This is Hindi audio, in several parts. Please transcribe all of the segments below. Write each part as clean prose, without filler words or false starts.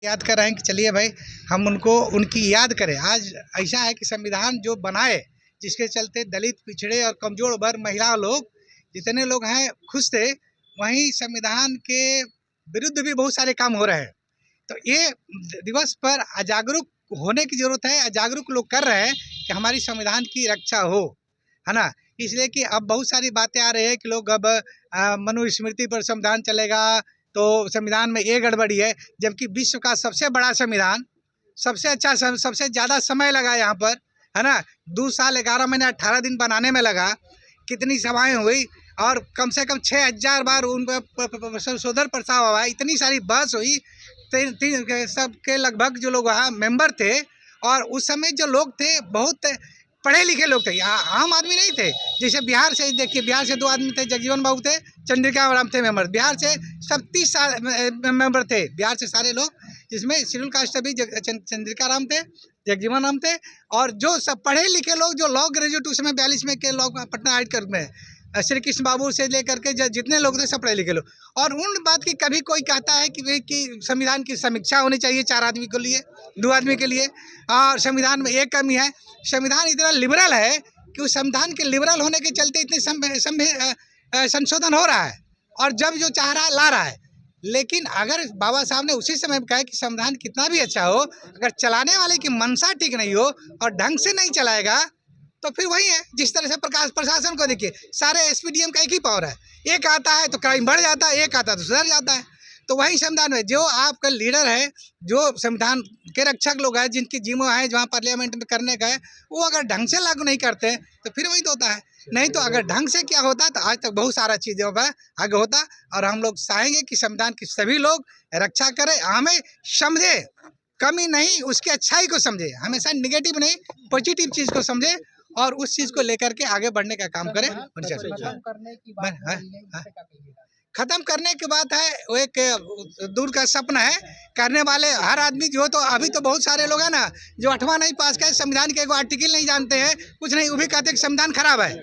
याद कर रहे हैं कि चलिए भाई हम उनको उनकी याद करें। आज ऐसा है कि संविधान जो बनाए, जिसके चलते दलित, पिछड़े और कमजोर वर्ग, महिला लोग, जितने लोग हैं खुश थे, वहीं संविधान के विरुद्ध भी बहुत सारे काम हो रहे हैं। तो ये दिवस पर अजागरूक होने की जरूरत है। अजागरूक लोग कर रहे हैं कि हमारी संविधान की रक्षा हो, है ना। इसलिए कि अब बहुत सारी बातें आ रही है कि लोग अब मनुस्मृति पर संविधान चलेगा, तो संविधान में ये गड़बड़ी है। जबकि विश्व का सबसे बड़ा संविधान, सबसे अच्छा, सबसे ज़्यादा समय लगा यहाँ पर, है ना। 2 साल 11 महीने 18 दिन बनाने में लगा। कितनी सभाएं हुई और कम से कम 6000 बार उन पर संशोधन प्रस्ताव हुआ। इतनी सारी बहस हुई। सबके लगभग जो लोग वहाँ मेंबर थे, और उस समय जो लोग थे बहुत पढ़े लिखे लोग थे, आम आदमी नहीं थे। जैसे बिहार से देखिए, बिहार से 2 आदमी थे, जगजीवन बाबू थे, चंद्रिका राम थे मेंबर। बिहार से सब 30 मेंबर थे बिहार से सारे लोग, जिसमें शेड्यूल कास्ट भी चंद्रिका राम थे, जगजीवन राम थे। और जो सब पढ़े लिखे लोग, जो लॉ ग्रेजुएट उस समय 42 में के लोग पटना हाईकोर्ट में, श्री कृष्ण बाबू से लेकर के जितने लोग थे सब पढ़े लिखे लोग। और उन बात की कभी कोई कहता है कि संविधान की समीक्षा होनी चाहिए 4 आदमी के लिए, 2 आदमी के लिए, और संविधान में एक कमी है। संविधान इतना लिबरल है कि उस संविधान के लिबरल होने के चलते इतने संशोधन हो रहा है, और जब जो चाह रहा है ला रहा है। लेकिन अगर बाबा साहब ने उसी समय कहा कि संविधान कितना भी अच्छा हो, अगर चलाने वाले की मनसा ठीक नहीं हो और ढंग से नहीं चलाएगा, तो फिर वही है। जिस तरह से प्रशासन को देखिए, सारे एसपीडीएम का एक ही पावर है। एक आता है तो क्राइम बढ़ जाता है, एक आता है तो सुधर जाता है। तो वही संविधान में जो आपका लीडर है, जो संविधान के रक्षक लोग हैं, जिनकी जिम्मे है जहाँ पार्लियामेंट में करने का है, वो अगर ढंग से लागू नहीं करते तो फिर वही तो होता है। नहीं तो अगर ढंग से क्या होता तो आज तक बहुत सारा चीज़ों पर आगे होता। और हम लोग चाहेंगे कि संविधान की सभी लोग रक्षा करें, हमें समझे, कमी नहीं उसकी अच्छाई को समझे, हमेशा निगेटिव नहीं पॉजिटिव चीज़ को समझे, और उस चीज़ को लेकर के आगे बढ़ने का काम करें। खत्म करने की बात है, वो एक दूर का सपना है। करने वाले हर आदमी जो, तो अभी तो बहुत सारे लोग हैं ना जो 8वां नहीं पास करे, संविधान के 1 आर्टिकल नहीं जानते हैं, कुछ नहीं, वो भी कहते हैं कि संविधान खराब है।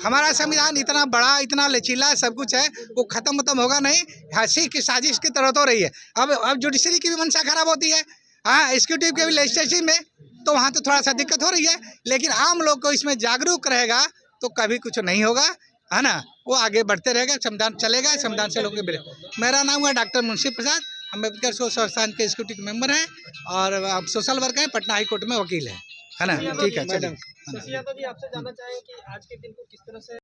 हमारा संविधान इतना बड़ा, इतना लचीला सब कुछ है, वो खत्म होगा नहीं। हंसी की साजिश की तरह तो रही है। अब जुडिशरी की भी मंशा खराब होती है, हाँ, एग्जीक्यूटिव के भी लेजिस्लेटिव में, तो वहाँ तो थोड़ा सा दिक्कत हो रही है। लेकिन आम लोग को इसमें जागरूक रहेगा तो कभी कुछ नहीं होगा, है ना। वो आगे बढ़ते रहेगा, संविधान चलेगा, संविधान से लोग मिले। मेरा नाम है डॉक्टर मुंशी प्रसाद, अम्बेडकर संस्थान के एग्जीक्यूटिव मेंबर हैं, और आप सोशल वर्कर हैं, पटना हाई कोर्ट में वकील है ना। ठीक है, चलिए। शशि यादव जी, आपसे जानना चाहेंगे कि आज के दिन को किस तरह से